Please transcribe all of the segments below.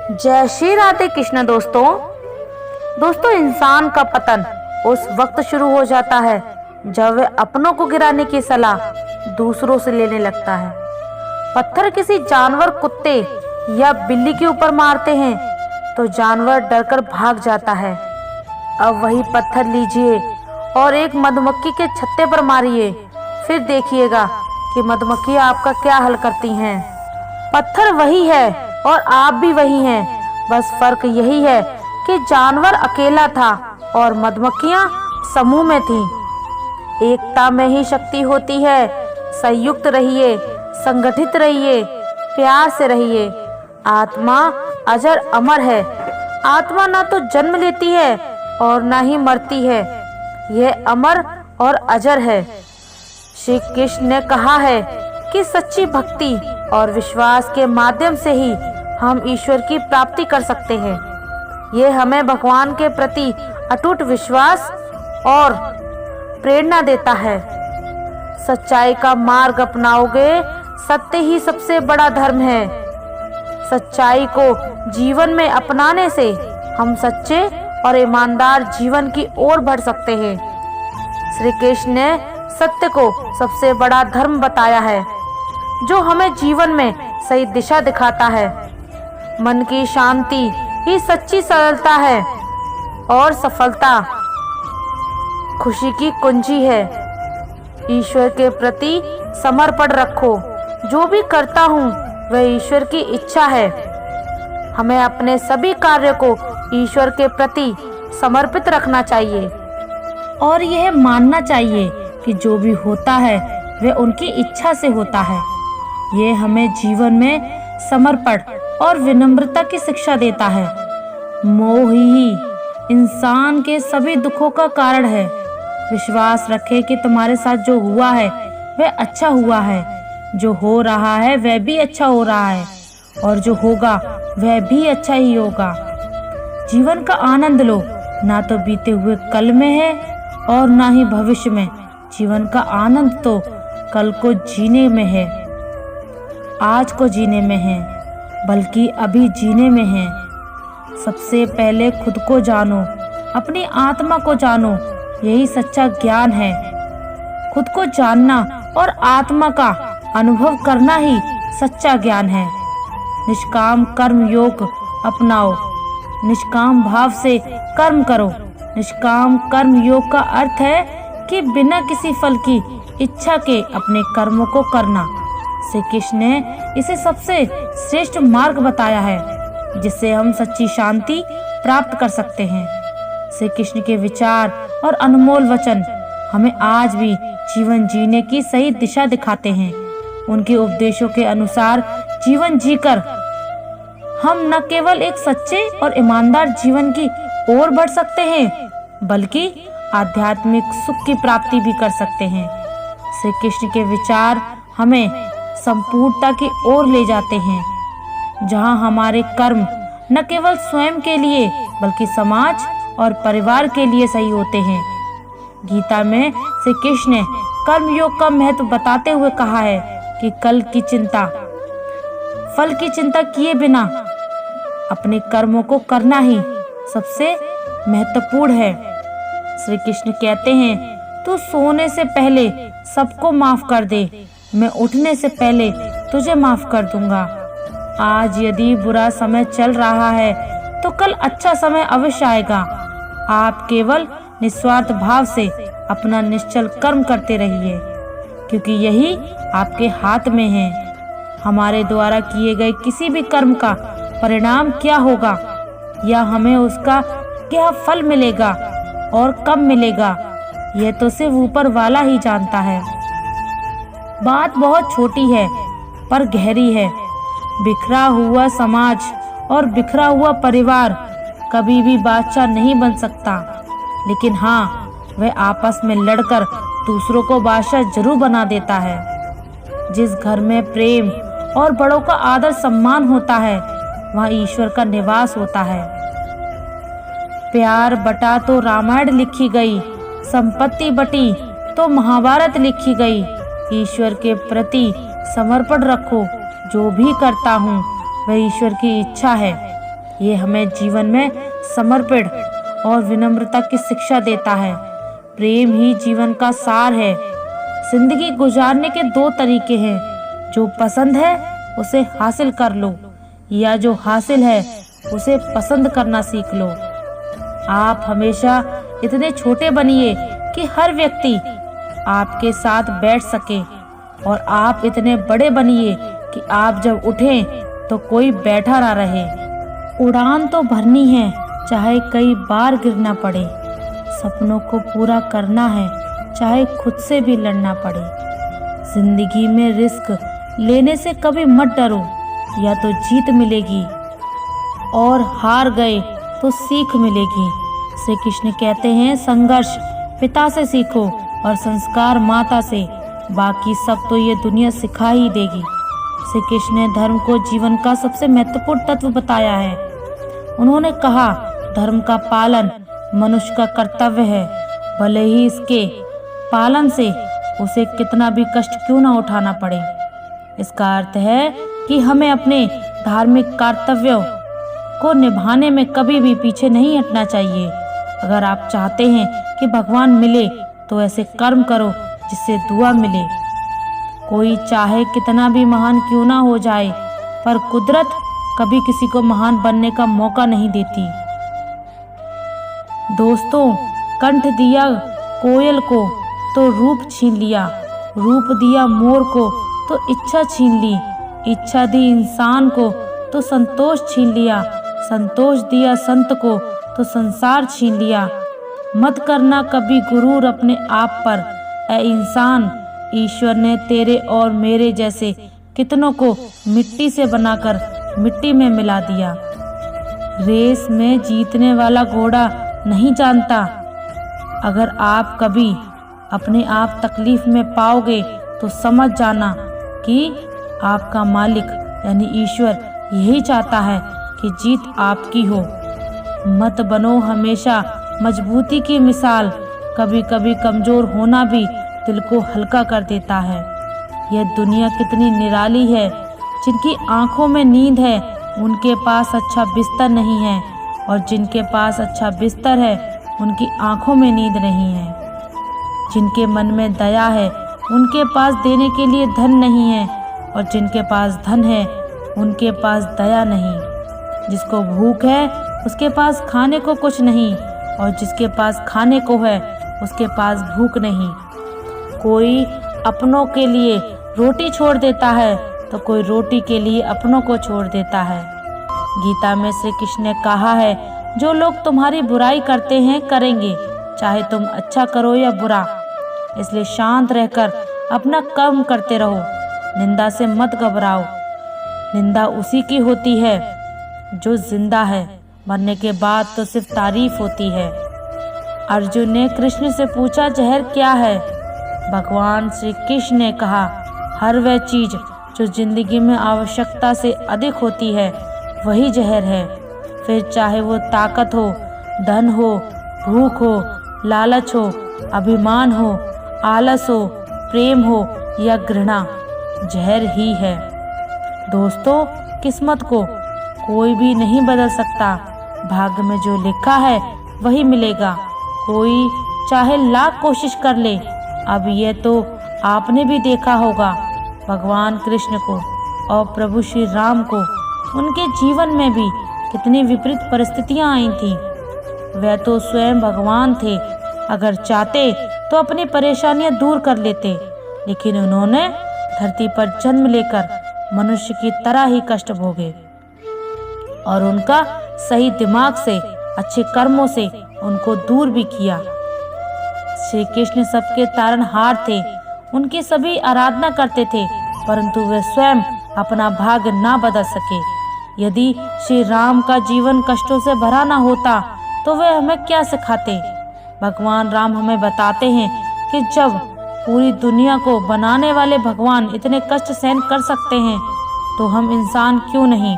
जय श्री राधे कृष्ण। दोस्तों इंसान का पतन उस वक्त शुरू हो जाता है जब वह अपनों को गिराने की सलाह दूसरों से लेने लगता है। पत्थर किसी जानवर, कुत्ते या बिल्ली के ऊपर मारते हैं तो जानवर डरकर भाग जाता है। अब वही पत्थर लीजिए और एक मधुमक्खी के छत्ते पर मारिए, फिर देखिएगा कि मधुमक्खियां आपका क्या हल करती हैं। पत्थर वही है और आप भी वही हैं, बस फर्क यही है कि जानवर अकेला था और मधुमक्खियां समूह में थीं। एकता में ही शक्ति होती है। संयुक्त रहिए, संगठित रहिए, प्यार से रहिए। आत्मा अजर अमर है। आत्मा ना तो जन्म लेती है और ना ही मरती है, यह अमर और अजर है। श्री कृष्ण ने कहा है कि सच्ची भक्ति और विश्वास के माध्यम से ही हम ईश्वर की प्राप्ति कर सकते हैं। ये हमें भगवान के प्रति अटूट विश्वास और प्रेरणा देता है। सच्चाई का मार्ग अपनाओगे, सत्य ही सबसे बड़ा धर्म है। सच्चाई को जीवन में अपनाने से हम सच्चे और ईमानदार जीवन की ओर बढ़ सकते हैं। श्री कृष्ण ने सत्य को सबसे बड़ा धर्म बताया है, जो हमें जीवन में सही दिशा दिखाता है। मन की शांति ही सच्ची सरलता है और सफलता खुशी की कुंजी है। ईश्वर के प्रति समर्पण रखो। जो भी करता हूँ वह ईश्वर की इच्छा है। हमें अपने सभी कार्य को ईश्वर के प्रति समर्पित रखना चाहिए और यह मानना चाहिए कि जो भी होता है वह उनकी इच्छा से होता है। ये हमें जीवन में समर्पण और विनम्रता की शिक्षा देता है। मोह ही इंसान के सभी दुखों का कारण है। विश्वास रखें कि तुम्हारे साथ जो हुआ है वह अच्छा हुआ है, जो हो रहा है वह भी अच्छा हो रहा है और जो होगा वह भी अच्छा ही होगा। जीवन का आनंद लो, ना तो बीते हुए कल में है और ना ही भविष्य में। जीवन का आनंद तो कल को जीने में है, आज को जीने में है, बल्कि अभी जीने में है। सबसे पहले खुद को जानो, अपनी आत्मा को जानो, यही सच्चा ज्ञान है। खुद को जानना और आत्मा का अनुभव करना ही सच्चा ज्ञान है। निष्काम कर्म योग अपनाओ। निष्काम भाव से कर्म करो। निष्काम कर्म योग का अर्थ है कि बिना किसी फल की इच्छा के अपने कर्मों को करना। श्री कृष्ण ने इसे सबसे श्रेष्ठ मार्ग बताया है जिससे हम सच्ची शांति प्राप्त कर सकते हैं। श्री कृष्ण के विचार और अनमोल वचन हमें आज भी जीवन जीने की सही दिशा दिखाते हैं। उनके उपदेशों के अनुसार जीवन जीकर हम न केवल एक सच्चे और ईमानदार जीवन की ओर बढ़ सकते हैं, बल्कि आध्यात्मिक सुख की प्राप्ति भी कर सकते हैं। श्री कृष्ण के विचार हमें संपूर्णता की ओर ले जाते हैं, जहां हमारे कर्म न केवल स्वयं के लिए बल्कि समाज और परिवार के लिए सही होते हैं। गीता में श्री कृष्ण ने कर्मयोग का महत्व बताते हुए कहा है कि फल की चिंता किए बिना अपने कर्मों को करना ही सबसे महत्वपूर्ण है। श्री कृष्ण कहते हैं, तू सोने से पहले सबको माफ कर दे, मैं उठने से पहले तुझे माफ कर दूंगा। आज यदि बुरा समय चल रहा है तो कल अच्छा समय अवश्य आएगा। आप केवल निस्वार्थ भाव से अपना निश्चल कर्म करते रहिए, क्योंकि यही आपके हाथ में है। हमारे द्वारा किए गए किसी भी कर्म का परिणाम क्या होगा या हमें उसका क्या फल मिलेगा और कब मिलेगा, यह तो सिर्फ ऊपर वाला ही जानता है। बात बहुत छोटी है पर गहरी है। बिखरा हुआ समाज और बिखरा हुआ परिवार कभी भी बादशाह नहीं बन सकता, लेकिन हाँ, वह आपस में लड़कर दूसरों को बादशाह जरूर बना देता है। जिस घर में प्रेम और बड़ों का आदर सम्मान होता है, वहाँ ईश्वर का निवास होता है। प्यार बटा तो रामायण लिखी गई, संपत्ति बटी तो महाभारत लिखी गई। ईश्वर के प्रति समर्पण रखो। जो भी करता हूँ वह ईश्वर की इच्छा है। ये हमें जीवन में समर्पण और विनम्रता की शिक्षा देता है। प्रेम ही जीवन का सार है। जिंदगी गुजारने के दो तरीके हैं, जो पसंद है उसे हासिल कर लो, या जो हासिल है उसे पसंद करना सीख लो। आप हमेशा इतने छोटे बनिए कि हर व्यक्ति आपके साथ बैठ सके, और आप इतने बड़े बनिए कि आप जब उठें तो कोई बैठा ना रहे। उड़ान तो भरनी है, चाहे कई बार गिरना पड़े। सपनों को पूरा करना है, चाहे खुद से भी लड़ना पड़े। जिंदगी में रिस्क लेने से कभी मत डरो, या तो जीत मिलेगी और हार गए तो सीख मिलेगी। श्री कृष्ण कहते हैं, संघर्ष पिता से सीखो और संस्कार माता से, बाकी सब तो ये दुनिया सिखा ही देगी। श्री कृष्ण ने धर्म को जीवन का सबसे महत्वपूर्ण तत्व बताया है। उन्होंने कहा, धर्म का पालन मनुष्य का कर्तव्य है, भले ही इसके पालन से उसे कितना भी कष्ट क्यों ना उठाना पड़े। इसका अर्थ है कि हमें अपने धार्मिक कर्तव्यों को निभाने में कभी भी पीछे नहीं हटना चाहिए। अगर आप चाहते हैं कि भगवान मिले तो ऐसे कर्म करो जिससे दुआ मिले। कोई चाहे कितना भी महान क्यों ना हो जाए, पर कुदरत कभी किसी को महान बनने का मौका नहीं देती। दोस्तों, कंठ दिया कोयल को तो रूप छीन लिया, रूप दिया मोर को तो इच्छा छीन ली, इच्छा दी इंसान को तो संतोष छीन लिया, संतोष दिया संत को तो संसार छीन लिया। मत करना कभी गुरूर अपने आप पर, ऐ इंसान, ईश्वर ने तेरे और मेरे जैसे कितनों को मिट्टी से बनाकर मिट्टी में मिला दिया। रेस में जीतने वाला घोड़ा नहीं जानता। अगर आप कभी अपने आप तकलीफ में पाओगे तो समझ जाना कि आपका मालिक यानी ईश्वर यही चाहता है कि जीत आपकी हो। मत बनो हमेशा मजबूती की मिसाल, कभी कभी कमजोर होना भी दिल को हल्का कर देता है। यह दुनिया कितनी निराली है, जिनकी आंखों में नींद है उनके पास अच्छा बिस्तर नहीं है, और जिनके पास अच्छा बिस्तर है उनकी आंखों में नींद नहीं है। जिनके मन में दया है उनके पास देने के लिए धन नहीं है, और जिनके पास धन है उनके पास दया नहीं। जिसको भूख है उसके पास खाने को कुछ नहीं, और जिसके पास खाने को है उसके पास भूख नहीं। कोई अपनों के लिए रोटी छोड़ देता है तो कोई रोटी के लिए अपनों को छोड़ देता है। गीता में श्री कृष्ण ने कहा है, जो लोग तुम्हारी बुराई करते हैं करेंगे, चाहे तुम अच्छा करो या बुरा, इसलिए शांत रहकर अपना कर्म करते रहो। निंदा से मत घबराओ, निंदा उसी की होती है जो जिंदा है, मरने के बाद तो सिर्फ तारीफ होती है। अर्जुन ने कृष्ण से पूछा, जहर क्या है? भगवान श्री कृष्ण ने कहा, हर वह चीज जो जिंदगी में आवश्यकता से अधिक होती है वही जहर है। फिर चाहे वो ताकत हो, धन हो, भूख हो, लालच हो, अभिमान हो, आलस हो, प्रेम हो या घृणा, जहर ही है। दोस्तों, किस्मत को कोई भी नहीं बदल सकता। भाग्य में जो लिखा है वही मिलेगा। कोई चाहे लाख कोशिश कर ले। अब ये तो आपने भी देखा होगा, भगवान कृष्ण को और प्रभु श्री राम को उनके जीवन में भी कितनी विपरीत परिस्थितियां आई थी। वह तो स्वयं भगवान थे, अगर चाहते तो अपनी परेशानियां दूर कर लेते, लेकिन उन्होंने धरती पर जन्म लेकर मनुष्य की तरह ही कष्ट भोगे, और उनका सही दिमाग से, अच्छे कर्मों से उनको दूर भी किया। श्री कृष्ण सबके तारनहार थे, उनकी सभी आराधना करते थे, परंतु वे स्वयं अपना भाग्य ना बदल सके। यदि श्री राम का जीवन कष्टों से भरा ना होता तो वे हमें क्या सिखाते? भगवान राम हमें बताते हैं कि जब पूरी दुनिया को बनाने वाले भगवान इतने कष्ट सहन कर सकते हैं तो हम इंसान क्यों नहीं?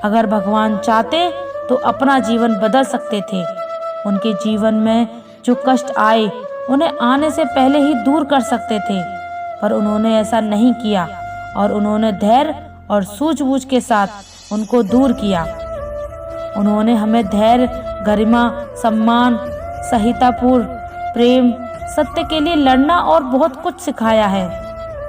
अगर भगवान चाहते तो अपना जीवन बदल सकते थे। उनके जीवन में जो कष्ट आए उन्हें आने से पहले ही दूर कर सकते थे, पर उन्होंने ऐसा नहीं किया और उन्होंने धैर्य और सूझबूझ के साथ उनको दूर किया। उन्होंने हमें धैर्य, गरिमा, सम्मान, सहिष्णुतापूर्ण प्रेम, सत्य के लिए लड़ना और बहुत कुछ सिखाया है।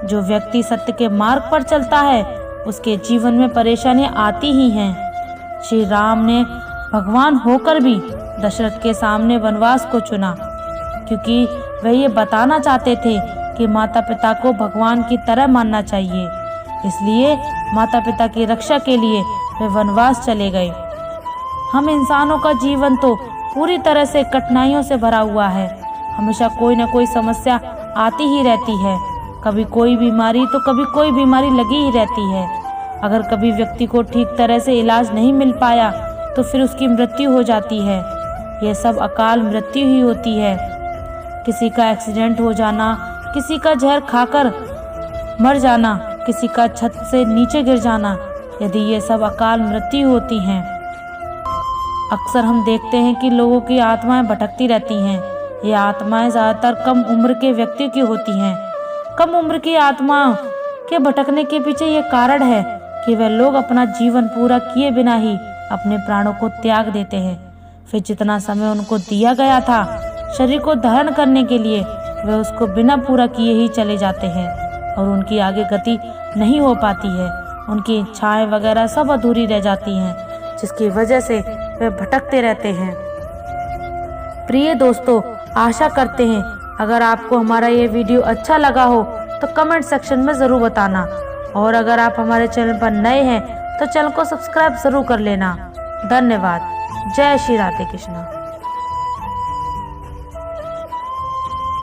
जो व्यक्ति सत्य के मार्ग पर चलता है उसके जीवन में परेशानियां आती ही हैं। श्री राम ने भगवान होकर भी दशरथ के सामने वनवास को चुना, क्योंकि वे ये बताना चाहते थे कि माता पिता को भगवान की तरह मानना चाहिए। इसलिए माता पिता की रक्षा के लिए वे वनवास चले गए। हम इंसानों का जीवन तो पूरी तरह से कठिनाइयों से भरा हुआ है। हमेशा कोई ना कोई समस्या आती ही रहती है, कभी कोई बीमारी तो कभी कोई बीमारी लगी ही रहती है। अगर कभी व्यक्ति को ठीक तरह से इलाज नहीं मिल पाया तो फिर उसकी मृत्यु हो जाती है। यह सब अकाल मृत्यु ही होती है। किसी का एक्सीडेंट हो जाना, किसी का जहर खाकर मर जाना, किसी का छत से नीचे गिर जाना, यदि ये सब अकाल मृत्यु होती हैं। अक्सर हम देखते हैं कि लोगों की आत्माएं भटकती रहती हैं। ये आत्माएं ज़्यादातर कम उम्र के व्यक्तियों की होती हैं। कम उम्र की आत्माओं के भटकने के पीछे ये कारण है कि वे लोग अपना जीवन पूरा किए बिना ही अपने प्राणों को त्याग देते हैं। फिर जितना समय उनको दिया गया था शरीर को धारण करने के लिए, वे उसको बिना पूरा किए ही चले जाते हैं और उनकी आगे गति नहीं हो पाती है। उनकी इच्छाएं वगैरह सब अधूरी रह जाती हैं, जिसकी वजह से वे भटकते रहते हैं। प्रिय दोस्तों, आशा करते हैं अगर आपको हमारा ये वीडियो अच्छा लगा हो तो कमेंट सेक्शन में ज़रूर बताना, और अगर आप हमारे चैनल पर नए हैं तो चैनल को सब्सक्राइब ज़रूर कर लेना। धन्यवाद। जय श्री राधे कृष्णा।